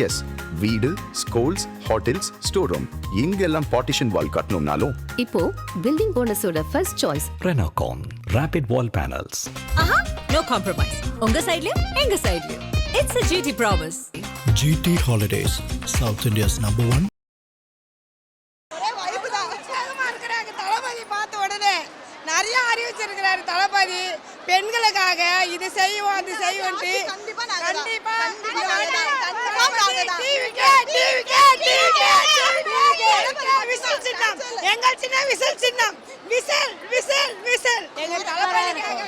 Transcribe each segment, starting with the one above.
S, வீடு, schools, hotels, store room இங்கெல்லாம் partition wall கட்டணும்னாலும் இப்போ பில்டிங் ஓனர்ஸோட first choice Renocon Rapid Wall Panels. No compromise. உங்க சைடுலயும் எங்க சைடுலயும். It's a GT promise. GT Holidays, South India's #1. தளபதி பார்த்த உடனே நிறைய அறிவிச்சிருக்கிறாரு தளபதி. பெண்களுக்காக இது செய்வோம் அது செய்வோம்ட்டு கண்டிப்பா எங்கள் சின்ன விசில் சின்னம் விசில் விசில் விசில் எங்கள் தளபதிக்காக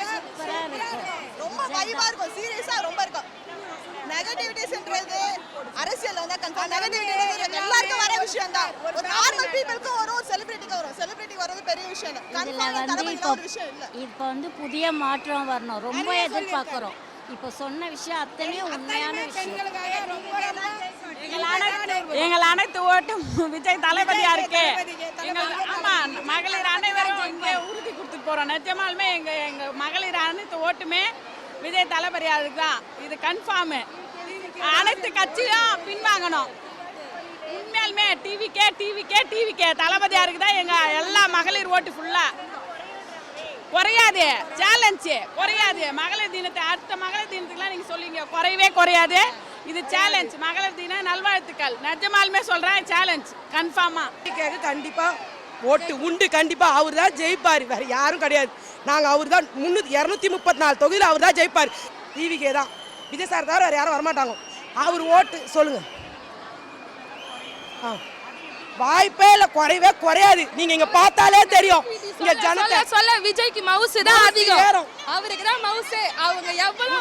ரொம்ப வைபா இருக்கும். சீரியஸா ரொம்ப இருக்கும். நெகட்டிவிட்டிஸ்ன்றது அரசியல்ல வந்து கன்ஃபார்ம் நெகட்டிவிட்டி எல்லாருக்கும் வர விஷயம் தான். ஒரு நார்மல் பீப்பிள்க்கு வரும், ஒரு செலிபிரிட்டிக்கு வரும். செலிபிரிட்டி வரது பெரிய விஷயம் இல்ல. கன்ஃபார்ம் தலபதிக்கு ஒரு விஷயம் இல்ல. இப்போ வந்து புதிய மாற்றம் வரணும், ரொம்ப எதிர்பார்க்கிறோம். இப்போ சொன்ன விஷயம் அத்தனையும் உண்மையான விஷயம். எங்கள் அனைத்து ஓட்டும் விஜய் தளபதியா இருக்கு. ஆமா, மகளிர் அனைவரும் இங்கே உறுதி கொடுத்துட்டு போறோம். நிஜமாலுமே எங்க மகளிர் அனைத்து ஓட்டுமே விஜய் தளபதியா இருக்குதான். இது கன்ஃபார்ம். அனைத்து கட்சியும் பின்வாங்கணும். உண்மையாலுமே டிவிக்கே தளபதியா இருக்குதான். எங்க எல்லா மகளிர் ஓட்டு ஃபுல்லா குறையாது. சேலஞ்சு குறையாது. மகளிர் தினத்தை அடுத்த மகளிர் தினத்துக்குலாம் நீங்க சொல்லுவீங்க, குறையவே குறையாது. இது சேலஞ்ச். மகளிர் தின நல்வாழ்த்துக்கள். நிஜமாலுமே சொல்றேன், சேலஞ்ச் கன்ஃபார்மா. கண்டிப்பா ஓட்டு உண்டு. கண்டிப்பா அவர் தான் ஜெயிப்பார், வேற யாரும் கிடையாது. நாங்க அவர் தான் 234 தொகுதியில் அவர் தான் ஜெயிப்பார். டிவிக்கே தான். விஜய் சார் தவிர வேற யாரும் வரமாட்டாங்க. அவர் ஓட்டு சொல்லுங்க. வாய்ப்பே இல்ல, குறையவே குறையாது. நீங்க இங்க பார்த்தாலே தெரியும். இங்க ஜனத்தை சொல்ல விஜய்க்கு மவுஸ் தான் அதிகம். அவருக்கு தான் மவுஸ். அவங்க எவ்வளவு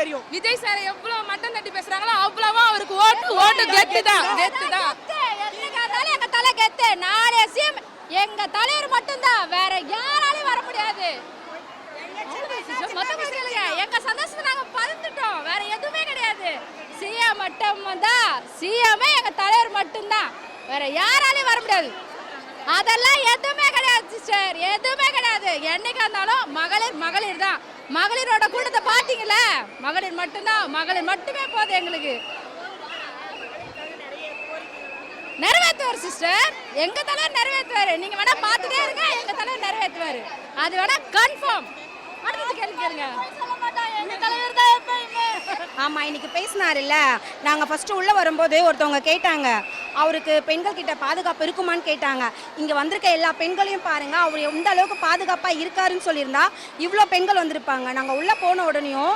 தெரியும். விஜய் சார் எவ்வளவு மட்டம் தட்டி பேசுறாங்களோ அவ்வளவா அவருக்கு ஓட்டு கெத்து தான். எங்க தலை கெத்து. நாளே சிஎம் எங்க தலைவர் மட்டும்தான், வேற யாராலையும் வர முடியாது. எங்க சந்தோஷத்தை நாங்க பறந்துட்டோம், வேற எதுவுமே கிடையாது. சிஎம் மட்டும் தான், சிஎம்மே எங்க தலைவர் மட்டும்தான், வேற யாராலையும் வர முடியாது. அதெல்லாம் எதுவுமே கிடையாது சிஸ்டர், எதுவுமே கிடையாது. என்னைக்கா இருந்தாலும் மகளிர் தான். மகளிரோட கூட்டத்தை பாத்தீங்களா? மகளிர் மட்டும்தான், மகளிர் மட்டுமே போதும் எங்களுக்கு. நிறைவேற்றுவார் சிஸ்டர், எங்க தலைவர் நிறைவேற்றுவாரு. நீங்க வேணா பார்த்துட்டே இருங்க, எங்க தலைவர் நிறைவேற்றுவாரு. அது வேணா கன்ஃபார்ம். அடுத்து கேள்வி கேளுங்க. ஆமாம், இன்னைக்கு பேசினாருல்ல. நாங்கள் ஃபஸ்ட்டு உள்ளே வரும்போது ஒருத்தவங்க கேட்டாங்க, அவருக்கு பெண்கள் கிட்ட பாதுகாப்பு இருக்குமான்னு கேட்டாங்க. இங்கே வந்திருக்க எல்லா பெண்களையும் பாருங்கள், அவர் எந்த அளவுக்கு பாதுகாப்பாக இருக்காருன்னு சொல்லியிருந்தா இவ்வளோ பெண்கள் வந்திருப்பாங்க. நாங்கள் உள்ளே போன உடனேயும்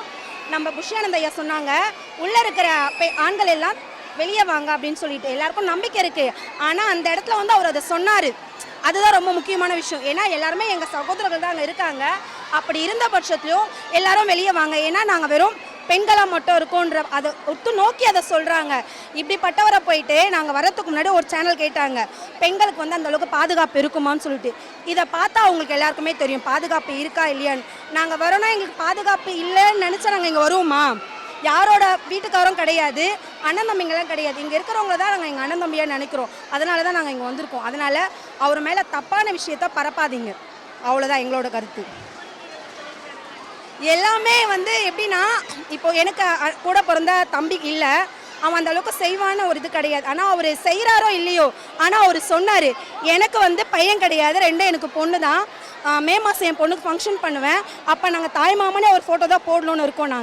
நம்ம புஷ்யானந்த் ஐயா சொன்னாங்க, உள்ளே இருக்கிற ஆண்கள் எல்லாம் வெளியே வாங்க அப்படின்னு சொல்லிட்டு. எல்லாருக்கும் நம்பிக்கை இருக்குது. ஆனால் அந்த இடத்துல வந்து அவர் அதை சொன்னார். அதுதான் ரொம்ப முக்கியமான விஷயம். ஏன்னா எல்லாருமே எங்கள் சகோதரர்கள் தான் அங்கே இருக்காங்க. அப்படி இருந்த பட்சத்துலையும் எல்லாரும் வெளியே வாங்க, ஏன்னா நாங்கள் வெறும் பெண்களாக மட்டும் இருக்கோன்ற அதை ஒத்து நோக்கி அதை சொல்கிறாங்க. இப்படிப்பட்டவரை போயிட்டு நாங்கள் வரத்துக்கு முன்னாடி ஒரு சேனல் கேட்டாங்க, பெண்களுக்கு வந்து அந்தளவுக்கு பாதுகாப்பு இருக்குமான்னு சொல்லிட்டு. இதை பார்த்தா அவங்களுக்கு எல்லாருக்குமே தெரியும் பாதுகாப்பு இருக்கா இல்லையான்னு. நாங்கள் வரோன்னா எங்களுக்கு பாதுகாப்பு இல்லைன்னு நினச்சா நாங்கள் இங்கே வருவோமா? யாரோட வீட்டுக்காரும் கிடையாது, அண்ணன் தம்பிங்கெல்லாம் கிடையாது. இங்கே இருக்கிறவங்கள தான் நாங்கள் எங்கள் அண்ணன் தம்பியாக நினைக்கிறோம். அதனால தான் நாங்கள் இங்கே வந்திருக்கோம். அதனால் அவர் மேலே தப்பான விஷயத்த பரப்பாதீங்க, அவ்வளோதான் எங்களோட கருத்து. எல்லாமே வந்து எப்படின்னா, இப்போ எனக்கு கூட பிறந்த தம்பி இல்லை, அவன் அந்த அளவுக்கு செய்வான்னு ஒரு இது கிடையாது. ஆனால் அவர் செய்கிறாரோ இல்லையோ, ஆனால் அவர் சொன்னார், எனக்கு வந்து பையன் கிடையாது, ரெண்டும் எனக்கு பொண்ணு தான். மே மாதம் என் பொண்ணுக்கு ஃபங்க்ஷன் பண்ணுவேன். அப்போ நாங்கள் தாய் மாமனே ஒரு ஃபோட்டோ தான் போடணுன்னு இருக்கோம்.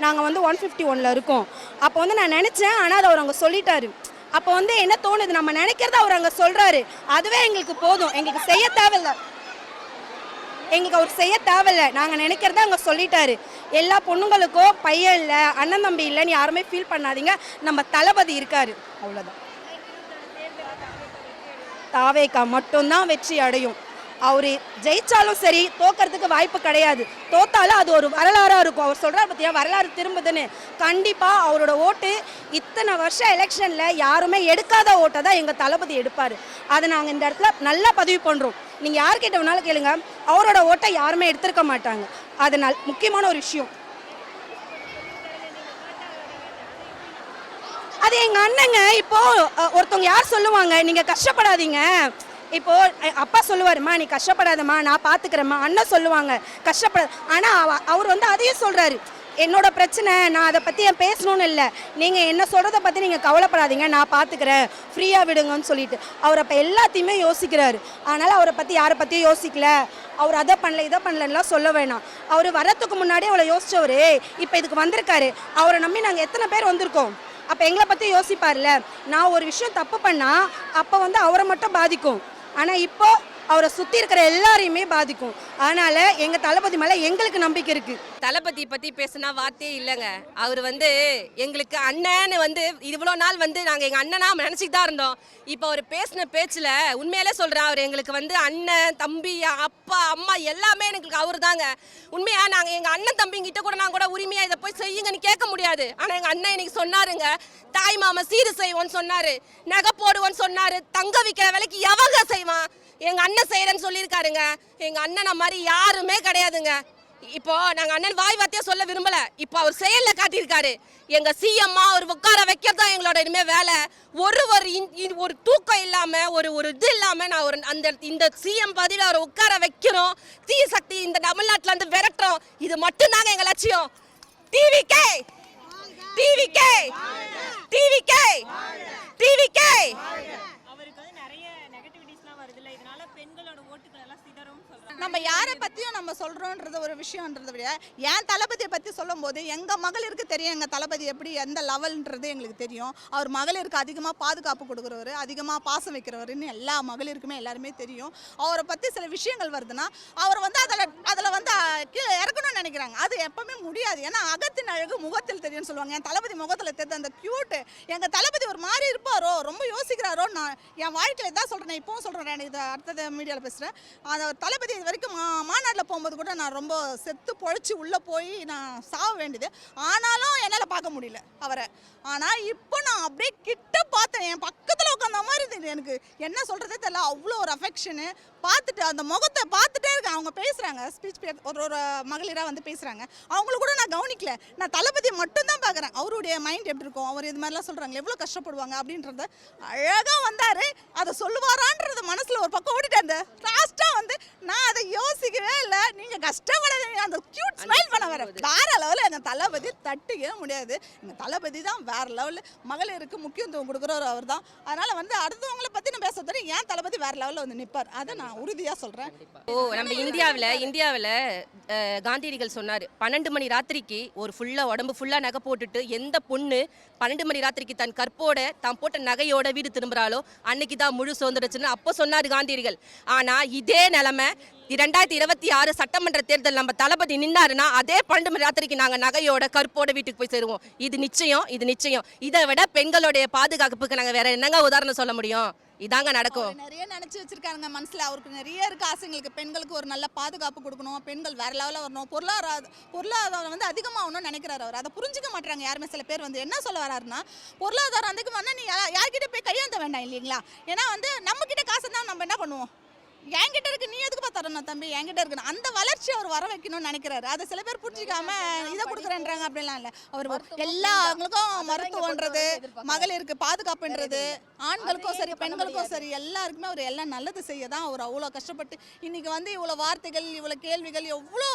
நாங்கள் வந்து 151 இருக்கோம். அப்போ வந்து நான் நினச்சேன், ஆனால் அதை அவர் அங்கே சொல்லிட்டாரு. அப்போ வந்து என்ன தோணுது, நம்ம நினைக்கிறத அவர் அங்கே சொல்கிறாரு, அதுவே எங்களுக்கு போதும். எங்களுக்கு செய்ய தேவையில்லை, நாங்கள் நினைக்கிறத அங்கே சொல்லிட்டாரு. எல்லா பொண்ணுங்களுக்கும் பையன் இல்லை, அண்ணன் தம்பி இல்லைன்னு யாருமே ஃபீல் பண்ணாதீங்க. நம்ம தளபதி இருக்காரு, அவ்வளோதான். தாவேகா மட்டும்தான் வெற்றி அடையும். அவர் ஜெயிச்சாலும் சரி, தோக்கிறதுக்கு வாய்ப்பு கிடையாது. தோத்தாலும் அது ஒரு வரலாறாக இருக்கும். அவர் சொல்கிறார் பார்த்தியா, வரலாறு திரும்புதுன்னு. கண்டிப்பாக அவரோட ஓட்டு இத்தனை வருஷம் எலெக்ஷனில் யாருமே எடுக்காத ஓட்டை தான் எங்கள் தளபதி எடுப்பார். அதை நாங்கள் இந்த இடத்துல நல்லா பதிவு பண்ணுறோம். நீங்கள் யார்கிட்ட வேணாலும் கேளுங்க, அவரோட ஓட்டை யாருமே எடுத்திருக்க மாட்டாங்க. அதனால் முக்கியமான ஒரு விஷயம், அது எங்கள் அண்ணங்க. இப்போது ஒருத்தவங்க யார் சொல்லுவாங்க, நீங்கள் கஷ்டப்படாதீங்க. இப்போ அப்பா சொல்லுவாருமா, நீ கஷ்டப்படாதம்மா, நான் பார்த்துக்கிறேம்மா. அண்ணன் சொல்லுவாங்க கஷ்டப்படாது. ஆனால் அவர் வந்து அதையும் சொல்கிறாரு, என்னோட பிரச்சனை, நான் அதை பற்றி பேசணும்னு இல்லை, நீங்கள் என்ன சொல்கிறத பற்றி நீங்கள் கவலைப்படாதீங்க, நான் பார்த்துக்கிறேன், ஃப்ரீயாக விடுங்கன்னு சொல்லிட்டு அவர் அப்போ எல்லாத்தையுமே யோசிக்கிறாரு. அதனால் அவரை பற்றி யாரை பற்றியும் யோசிக்கல, அவர் அதை பண்ணல இதை பண்ணலன்னா சொல்ல வேணாம். அவர் வரத்துக்கு முன்னாடியே அவளை யோசிச்சவர் இப்போ இதுக்கு வந்திருக்காரு. அவரை நம்பி நாங்கள் எத்தனை பேர் வந்திருக்கோம்? அப்போ எங்களை பற்றி யோசிப்பார்ல. நான் ஒரு விஷயம் தப்பு பண்ணால் அப்போ அவரை மட்டும் பாதிக்கும், ஆனால் இப்போ அவரை சுற்றி இருக்கிற எல்லாரையுமே பாதிக்கும். அதனால் எங்கள் தளபதி மேலே எங்களுக்கு நம்பிக்கை இருக்குது. தளபதி பற்றி பேசுனா வார்த்தையே இல்லைங்க. அவர் எங்களுக்கு அண்ணன்னு இவ்வளோ நாள் நாங்கள் எங்கள் அண்ணனா நினச்சிட்டு தான் இருந்தோம். இப்போ அவர் பேசின பேச்சில் உண்மையிலே சொல்கிறேன், அவர் எங்களுக்கு அண்ணன் தம்பி அப்பா அம்மா எல்லாமே எங்களுக்கு அவர் தாங்க. உண்மையாக நாங்கள் எங்கள் அண்ணன் தம்பிங்கிட்ட கூட நான் கூட உரிமையாக இதை போய் செய்யுங்கன்னு கேட்க முடியாது. ஆனால் எங்கள் அண்ணன் இன்னைக்கு சொன்னாருங்க, தாய் மாமா சீரு செய்வோன்னு சொன்னார், நகை போடுவோன்னு சொன்னார். தங்க விற்கிற விலைக்கு எவங்க செய்வான்? எங்கள் அண்ணன் செய்கிறேன்னு சொல்லியிருக்காருங்க. எங்கள் அண்ணனை மாதிரி யாருமே கிடையாதுங்க. இப்போ நாங்கள் அண்ணன் வாய் வார்த்தையாக சொல்ல விரும்பலை, இப்போ அவர் செயலில் காட்டியிருக்காரு. எங்கள் சிஎம்மா ஒரு உட்கார வைக்கிறது தான் எங்களோட இனிமேல் வேலை. ஒரு தூக்கம் இல்லாமல் ஒரு இது இல்லாமல் நான் இந்த சிஎம் பதில் அவரை உட்கார வைக்கிறோம். தீய சக்தி இந்த தமிழ்நாட்டில் விரட்டுறோம். இது மட்டும்தாங்க எங்கள் லட்சியம். TVK TVK TVK TVK. நம்ம யாரை பற்றியும் நம்ம சொல்கிறோன்றது ஒரு விஷயன்றதை விட என் தளபதியை பற்றி சொல்லும் போது எங்கள் மகளிருக்கு தெரியும் எங்கள் தளபதி எப்படி எந்த லெவல்ன்றது எங்களுக்கு தெரியும். அவர் மகளிருக்கு அதிகமாக பாதுகாப்பு கொடுக்குறவர், அதிகமாக பாசம் வைக்கிறவருன்னு எல்லா மகளிருக்குமே எல்லாருமே தெரியும். அவரை பற்றி சில விஷயங்கள் வருதுன்னா அவர் அதில் கீழே இறக்கணும்னு நினைக்கிறாங்க. அது எப்பவுமே முடியாது. ஏன்னா அகத்தின் அழகு முகத்தில் தெரியும்னு சொல்லுவாங்க. என் தளபதி முகத்தில் தெரியுது அந்த க்யூட்டு. எங்கள் தளபதி ஒரு மாதிரி இருப்பாரோ, ரொம்ப யோசிக்கிறாரோ. நான் என் வாழ்க்கையில் இதான் சொல்கிறேன், இப்போவும் சொல்கிறேன், இதை அடுத்தது மீடியாவில் பேசுகிறேன். அந்த தளபதி இது வரைக்கும் மாநாட்டில் போகும்போது கூட நான் ரொம்ப செத்து பொழைச்சி உள்ளே போய் நான் சாக வேண்டியது. ஆனாலும் என்னால் பார்க்க முடியல அவரை. ஆனால் இப்போ நான் அப்படியே கிட்ட பார்த்தேன், என் பக்கத்தில் உட்காந்த மாதிரி இருந்தது. எனக்கு என்ன சொல்கிறதே தெரியல, அவ்வளோ ஒரு அஃபெக்ஷனு. பார்த்துட்டு அந்த முகத்தை பார்த்துட்டே இருக்கேன். அவங்க பேசுகிறாங்க, ஸ்பீச் ஒரு மகளிராக பேசுகிறாங்க. அவங்கள கூட நான் கவனிக்கல, நான் தளபதி மட்டும்தான் பார்க்குறேன். அவருடைய மைண்ட் எப்படி இருக்கும், அவர் இது மாதிரிலாம் சொல்கிறாங்க, எவ்வளோ கஷ்டப்படுவாங்க அப்படின்றத அழகாக வந்தார். அதை சொல்லுவாரான்றது மனசில் ஒரு பக்கம் ஓடிட்டேன். அந்த லாஸ்ட்டாக நான் அதை யோசிக்கவே இல்லை. நீங்கள் கஷ்டப்படாதீங்க, அந்த க்யூட் ஸ்மைல் பண்ண வேற லெவலில் எங்கள் தளபதி தட்டிக்கவே முடியாது. எங்கள் தளபதி தான் வேறு லெவலில் மகளிருக்கு முக்கியத்துவம் கொடுக்குறவர் அவர் தான். அதனால் அடுத்தவங்களை பற்றி நான் பேச தெரியும், ஏன் தளபதி வேறு லெவலில் நிற்பார். அதை நான் உறுதியாக சொல்கிறேன். நம்ம இந்தியாவில் காந்தியடிகள் சொன்னார், 12 மணி ராத்திரிக்கு ஒரு உடம்பு ஃபுல்லாக நகை போட்டுட்டு எந்த பொண்ணு 12 மணி ராத்திரிக்கு தன் கற்போட தான் போட்ட நகையோட வீடு திரும்புகிறாளோ அன்னைக்கு தான் முழு சுதந்திரச்சுன்னு அப்போ சொன்னார் காந்தியடிகள். ஆனால் இதே நிலைமை 2026 சட்டமன்ற தேர்தல் நம்ம தளபதி நின்னாருன்னா அதே 12 மணி ராத்திரிக்கு நாங்கள் நகையோட கற்போட வீட்டுக்கு போய் சேருவோம். இது நிச்சயம். இதை விட பெண்களுடைய பாதுகாப்புக்கு நாங்கள் வேற என்னங்க உதாரணம் சொல்ல முடியும்? இதாங்க நடக்கும். நிறைய நினைச்சு வச்சிருக்காங்க மனசுல. அவருக்கு நிறைய இருக்கு ஆசைங்களுக்கு. பெண்களுக்கு ஒரு நல்ல பாதுகாப்பு கொடுக்கணும், பெண்கள் வேற லெவலில் வரணும், பொருளாதாரம் அதிகமாகணும்னு நினைக்கிறாரு அவர். அதை புரிஞ்சுக்க மாட்டாங்க யாருமே. சில பேர் என்ன சொல்ல வராருன்னா, பொருளாதாரம் அதிகமாக நீ யார்கிட்ட போய் கையேந்த வேண்டாம் இல்லைங்களா? ஏன்னா நம்ம கிட்ட காசு தான் நம்ம என்ன பண்ணுவோம், என்கிட்ட இருக்கு, நீ எதுக்கு பார்த்தரணும் தம்பி, என்கிட்ட இருக்கு. அந்த வளர்ச்சி அவர் வர வைக்கணும்னு நினைக்கிறாரு. அதை சில பேர் புரிஞ்சிக்காம இதை கொடுக்குறேன்றாங்க. அப்படிலாம் இல்லை. அவர் எல்லாங்களுக்கும் மருத்துவன்றது, மகளிருக்கு பாதுகாப்புன்றது, ஆண்களுக்கும் சரி பெண்களுக்கும் சரி எல்லாருக்குமே அவர் எல்லாம் நல்லது செய்ய தான் அவர் அவ்வளோ கஷ்டப்பட்டு இன்னைக்கு இவ்வளோ வார்த்தைகள், இவ்வளோ கேள்விகள், எவ்வளோ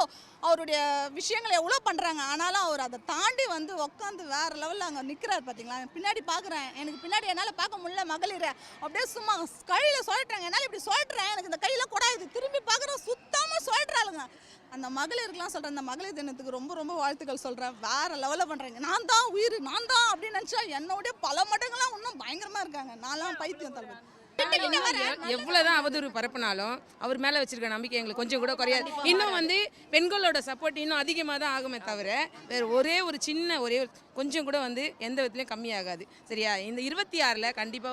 அவருடைய விஷயங்களை எவ்வளோ பண்ணுறாங்க. ஆனாலும் அவர் அதை தாண்டி உட்காந்து வேறு லெவலில் அங்கே நிற்கிறார். பார்த்தீங்களா, பின்னாடி பார்க்குறேன், எனக்கு பின்னாடி என்னால் பார்க்க முடியல. மகளிரை அப்படியே சும்மா கையில் சொல்லிட்டாங்க, என்னால் இப்படி சொல்லிட்டுறேன், எனக்கு இந்த கையில் கூட இது திரும்பி பார்க்குறோம், சுத்தமாக சொல்லிட்றாளுங்க. அந்த மகளிருக்கெலாம் சொல்கிறேன், அந்த மகளிர் தினத்துக்கு ரொம்ப ரொம்ப வாழ்த்துக்கள் சொல்கிறேன். வேறு லெவலில் பண்ணுறாங்க. நான் தான் உயிர், நான் தான் அப்படின்னு நினச்சா என்னோடைய பல மடங்கள்லாம் இன்னும் பயங்கரமாக இருக்காங்க. நான்லாம் பைத்தியம் தருவேன். எவ்வளவுதான் அவதூறு பரப்பினாலும் அவர் மேல வச்சிருக்க நம்பிக்கை எங்களுக்கு கொஞ்சம் கூட குறையாது. இன்னும் பெண்களோட சப்போர்ட் இன்னும் அதிகமாக தான் ஆகுமே தவிர வேற ஒரே ஒரு கொஞ்சம் கூட எந்த விதத்துலயும் கம்மியாகாது. சரியா? இந்த 26ல கண்டிப்பா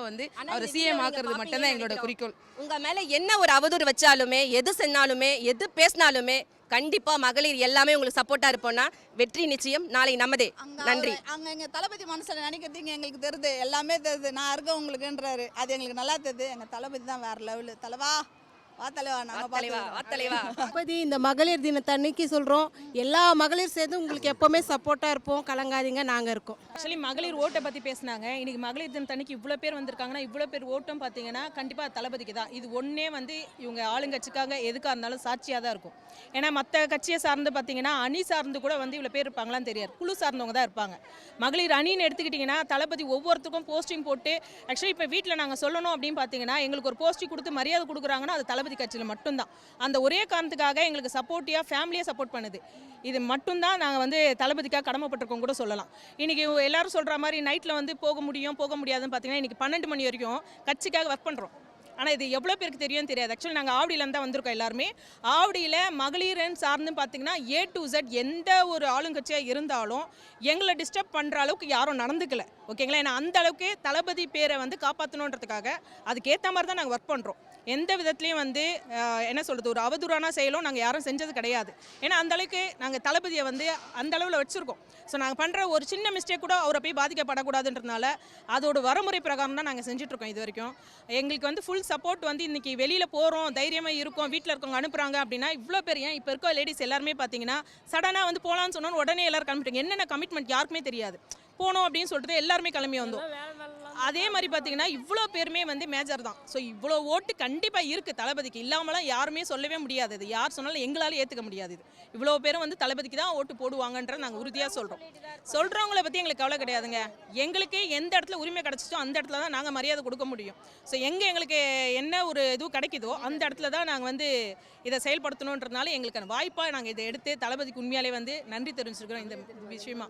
அவர் சிஎம் ஆக்குறது மட்டும்தான் எங்களோட குறிக்கோள். உங்க மேல என்ன ஒரு அவதூறு வச்சாலுமே, எது சென்னாலுமே, எது பேசினாலுமே கண்டிப்பா மகளிர் எல்லாமே உங்களுக்கு சப்போர்ட்டா இருப்போம்னா வெற்றி நிச்சயம். நாளை நமதே. நன்றி. அங்க எங்க தளபதி மனசுல நினைக்கிறதுங்க எங்களுக்கு தெரியுது, எல்லாமே தெரியுது. நான் இருக்க உங்களுக்குன்றாரு, அது எங்களுக்கு நல்லா தெரியுது. எங்க தளபதி தான் வேற லெவலு. தலவா தளபதி இந்த மகளிர் தினத்தன்னைக்கு சொல்கிறோம், எல்லா மகளிர் சேர்ந்து உங்களுக்கு எப்போவுமே சப்போர்ட்டாக இருப்போம், கலங்காதீங்க, நாங்கள் இருக்கோம். ஆக்சுவலி மகளிர் ஓட்டை பற்றி பேசினாங்க. இன்னைக்கு மகளிர் தினத்தன்னைக்கு இவ்வளோ பேர் வந்திருக்காங்கன்னா இவ்வளோ பேர் ஓட்டம் பார்த்தீங்கன்னா கண்டிப்பாக தளபதிக்கு தான். இது ஒன்றே வந்து இவங்க ஆளுங்கட்சிக்காக எதுக்காக இருந்தாலும் சாட்சியாக தான் இருக்கும். ஏன்னா மற்ற கட்சியை சார்ந்து பார்த்தீங்கன்னா அணி சார்ந்து கூட வந்து இவ்வளோ பேர் இருப்பாங்களான்னு தெரியாது, குழு சார்ந்தவங்க தான் இருப்பாங்க. மகளிர் அணின்னு எடுத்துக்கிட்டிங்கன்னா தளபதி ஒவ்வொருத்துக்கும் போஸ்டிங் போட்டு, ஆக்சுவலி இப்போ வீட்டில் நாங்கள் சொல்லணும் அப்படின்னு பார்த்தீங்கன்னா எங்களுக்கு ஒரு போஸ்டிங் கொடுத்து மரியாதை கொடுக்குறாங்கன்னா அது தளபதி கட்சியில் மட்டும்தான். அந்த ஒரே காரணத்துக்காக எங்களுக்கு சப்போர்ட்டியாக ஃபேமிலியாக சப்போர்ட் பண்ணுது. இது மட்டும்தான் நாங்கள் வந்து தளபதிக்காக கடமைப்பட்டிருக்கோம் கூட சொல்லலாம். இன்றைக்கி எல்லாரும் சொல்கிற மாதிரி நைட்டில் வந்து போக முடியாதுன்னு பார்த்தீங்கன்னா இன்றைக்கி 12 மணி வரைக்கும் கட்சிக்காக ஒர்க் பண்ணுறோம். ஆனால் இது எவ்வளோ பேருக்கு தெரியும் தெரியாது. ஆக்சுவலி நாங்கள் ஆவடியிலேருந்து தான் வந்திருக்கோம் எல்லாருமே. ஆவடியில் மகளிரன் சார்ந்து பார்த்தீங்கன்னா A to Z எந்த ஒரு ஆளுங்கட்சியாக இருந்தாலும் எங்களை டிஸ்டர்ப் பண்ணுற அளவுக்கு யாரும் நடந்துக்கல, ஓகேங்களா? ஏன்னா அந்த அளவுக்கு தளபதி பேரை வந்து காப்பாற்றணுன்றதுக்காக அதுக்கேற்ற மாதிரி தான் நாங்கள் ஒர்க் பண்ணுறோம். எந்த விதத்துலேயும் வந்து என்ன சொல்கிறது, ஒரு அவதூறான செயலும் நாங்கள் யாரும் செஞ்சது கிடையாது. ஏன்னா அந்தளவுக்கு நாங்கள் தளபதியை வந்து அந்த அளவில் வச்சுருக்கோம். ஸோ நாங்கள் பண்ணுற ஒரு சின்ன மிஸ்டேக் கூட அவரை போய் பாதிக்கப்படக்கூடாதுன்றதுனால அதோட வரமுறை பிரகாரம் தான் நாங்கள் செஞ்சுட்ருக்கோம் இது வரைக்கும். எங்களுக்கு வந்து ஃபுல் சப்போர்ட் வந்து இன்றைக்கி வெளியில் போகிறோம், தைரியமாக இருக்கோம், வீட்டில் இருக்கவங்க அனுப்புகிறாங்க அப்படின்னா இவ்வளோ பேர். ஏன் இப்போ இருக்க லேடிஸ் எல்லாருமே பார்த்தீங்கன்னா சடனாக வந்து போகலான்னு சொன்னோன்னு உடனே எல்லோரும் கிளம்பிட்டாங்க. என்னென்ன கமிட்மெண்ட் யாருக்குமே தெரியாது, போனோம் அப்படின்னு சொல்லிட்டு எல்லாருமே கிளம்பி வந்தோம். அதே மாதிரி பார்த்தீங்கன்னா இவ்வளோ பேருமே வந்து மேஜர் தான். ஸோ இவ்வளோ ஓட்டு கண்டிப்பாக இருக்குது தளபதிக்கு, இல்லாமலாம் யாருமே சொல்லவே முடியாது. இது யார் சொன்னாலும் எங்களால் ஏற்றுக்க முடியாது. இது இவ்வளோ பேரும் வந்து தளபதிக்கு தான் ஓட்டு போடுவாங்கன்ற நாங்கள் உறுதியாக சொல்கிறோம். சொல்கிறவங்கள பற்றி எங்களுக்கு கவலை கிடையாதுங்க. எங்களுக்கு எந்த இடத்துல உரிமை கிடச்சிச்சோ அந்த இடத்துல தான் நாங்கள் மரியாதை கொடுக்க முடியும். ஸோ எங்களுக்கு என்ன ஒரு இது கிடைக்குதோ அந்த இடத்துல தான் நாங்கள் வந்து இதை செயல்படுத்தணுன்றதுனால எங்களுக்கு வாய்ப்பாக நாங்கள் இதை எடுத்து தளபதிக்கு உண்மையாலே வந்து நன்றி தெரிவிச்சிருக்கிறோம் இந்த விஷயமா.